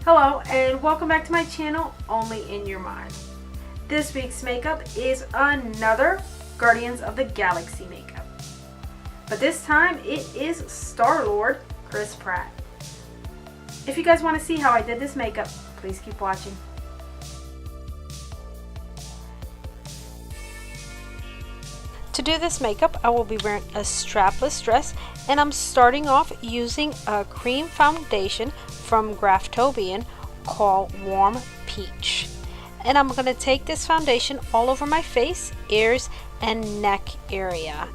Hello and welcome back to my channel, Only in Your Mind. This week's makeup is another Guardians of the Galaxy makeup. But this time it is Star-Lord Chris Pratt. If you guys want to see how I did this makeup, please keep watching. To do this makeup, I will be wearing a strapless dress, and I'm starting off using a cream foundation from Graftbian called Warm Peach. And I'm going to take this foundation all over my face, ears, and neck area.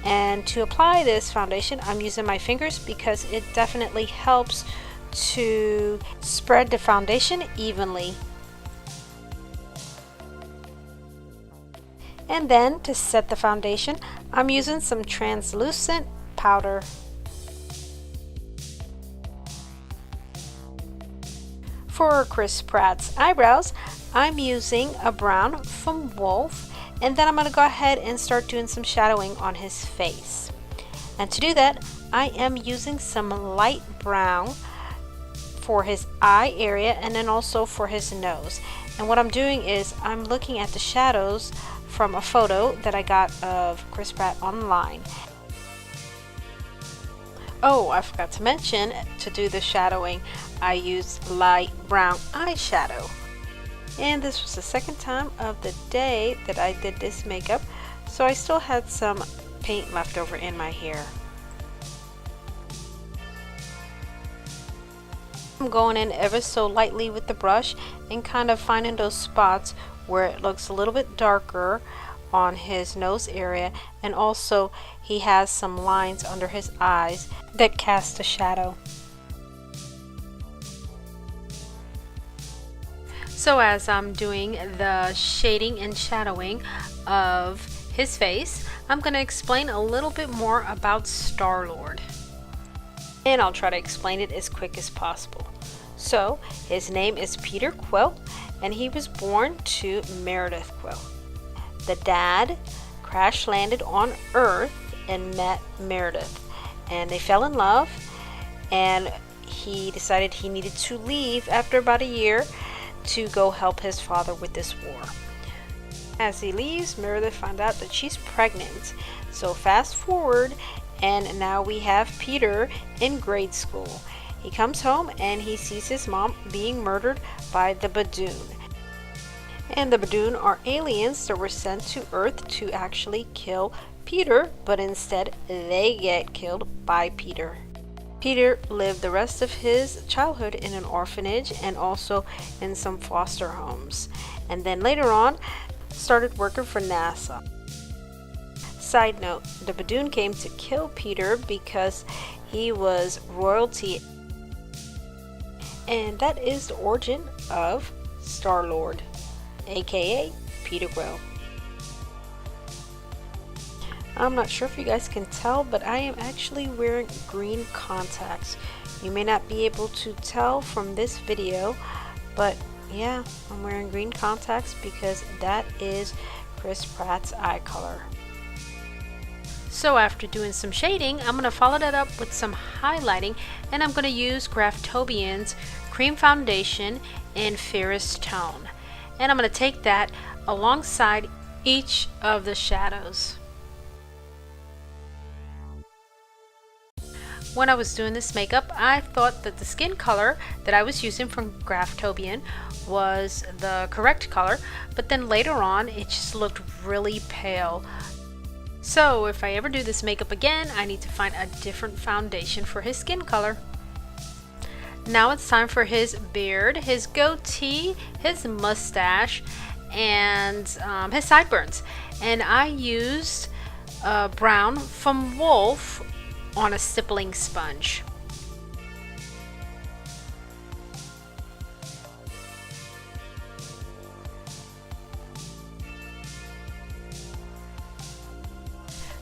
And to apply this foundation, I'm using my fingers because it definitely helps to spread the foundation evenly. And then to set the foundation, I'm using some translucent powder. For Chris Pratt's eyebrows, I'm using a brown from Wolfe, and then I'm going to go ahead and start doing some shadowing on his face. And to do that, I am using some light brown for his eye area and then also for his nose. And what I'm doing is I'm looking at the shadows from a photo that I got of Chris Pratt online. Oh, I forgot to mention, to do the shadowing, I used light brown eyeshadow. And this was the second time of the day that I did this makeup, so I still had some paint left over in my hair. I'm going in ever so lightly with the brush and kind of finding those spots where it looks a little bit darker on his nose area, and also he has some lines under his eyes that cast a shadow. So as I'm doing the shading and shadowing of his face, I'm going to explain a little bit more about Star-Lord. And I'll try to explain it as quick as possible. So, his name is Peter Quill, and he was born to Meredith Quill. The dad crash landed on Earth and met Meredith, and they fell in love, and he decided he needed to leave after about a year to go help his father with this war. As he leaves, Meredith finds out that she's pregnant. So fast forward, and now we have Peter in grade school. He comes home and he sees his mom being murdered by the Badoon. And the Badoon are aliens that were sent to Earth to actually kill Peter, but instead they get killed by Peter. Peter lived the rest of his childhood in an orphanage and also in some foster homes. And then later on, started working for NASA. Side note, the Badoon came to kill Peter because he was royalty. And that is the origin of Star-Lord, aka Peter Quill. I'm not sure if you guys can tell, but I am actually wearing green contacts. You may not be able to tell from this video, but yeah, I'm wearing green contacts because that is Chris Pratt's eye color. So after doing some shading, I'm going to follow that up with some highlighting, and I'm going to use Graftbian's cream foundation in fairest tone. And I'm going to take that alongside each of the shadows. When I was doing this makeup, I thought that the skin color that I was using from Graftbian was the correct color, but then later on it just looked really pale. So if I ever do this makeup again, I need to find a different foundation for his skin color. Now it's time for his beard, his goatee, his mustache, and his sideburns. And I used brown from Wolfe on a stippling sponge.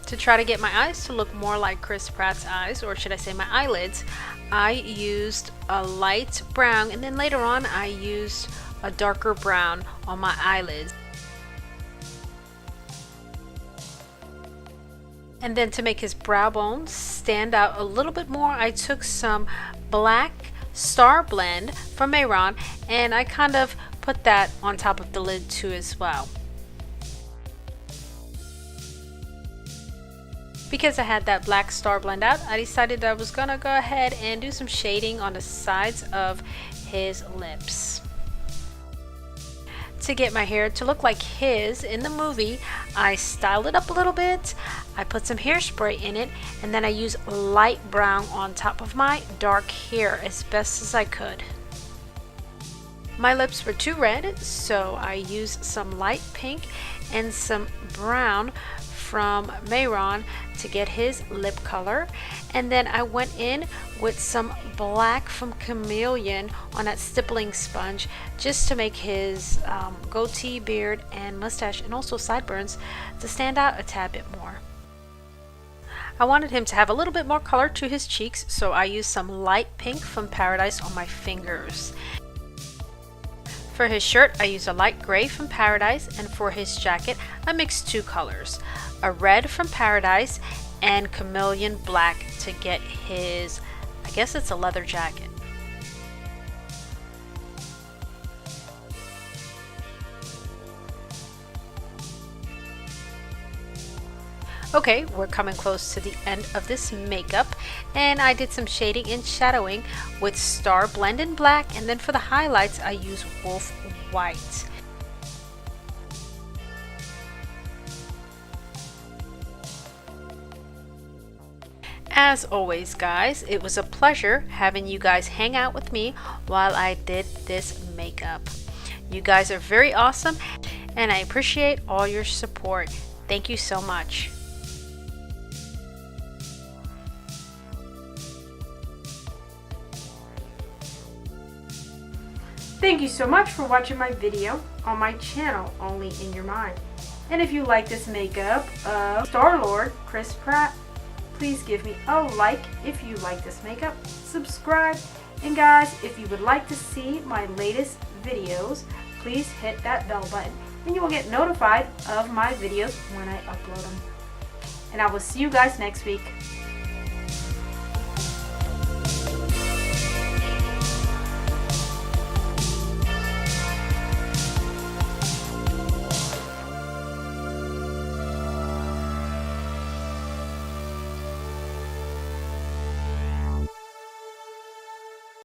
To try to get my eyes to look more like Chris Pratt's eyes, or should I say my eyelids, I used a light brown, and then later on I used a darker brown on my eyelids. And then to make his brow bones stand out a little bit more, I took some black Star Blend from Mehron, and I kind of put that on top of the lid too as well. Because I had that black Star Blend out, I decided I was gonna go ahead and do some shading on the sides of his lips. To get my hair to look like his in the movie, I styled it up a little bit. I put some hairspray in it, and then I used light brown on top of my dark hair as best as I could. My lips were too red, so I used some light pink and some brown from Mehron to get his lip color, and then I went in with some black from Cameleon on that stippling sponge just to make his goatee, beard, and mustache, and also sideburns to stand out a tad bit more. I wanted him to have a little bit more color to his cheeks, so I used some light pink from Paradise on my fingers. For his shirt, I used a light gray from Paradise, and for his jacket, I mixed two colors, a red from Paradise and Cameleon black to get his, I guess it's a leather jacket. Okay, we're coming close to the end of this makeup, and I did some shading and shadowing with Star Blend in black, and then for the highlights I used Wolfe white. As always, guys, it was a pleasure having you guys hang out with me while I did this makeup. You guys are very awesome, and I appreciate all your support. Thank you so much. Thank you so much for watching my video on my channel, Only in Your Mind. And if you like this makeup of Star-Lord, Chris Pratt, please give me a like if you like this makeup, subscribe, and guys, if you would like to see my latest videos, please hit that bell button and you will get notified of my videos when I upload them. And I will see you guys next week.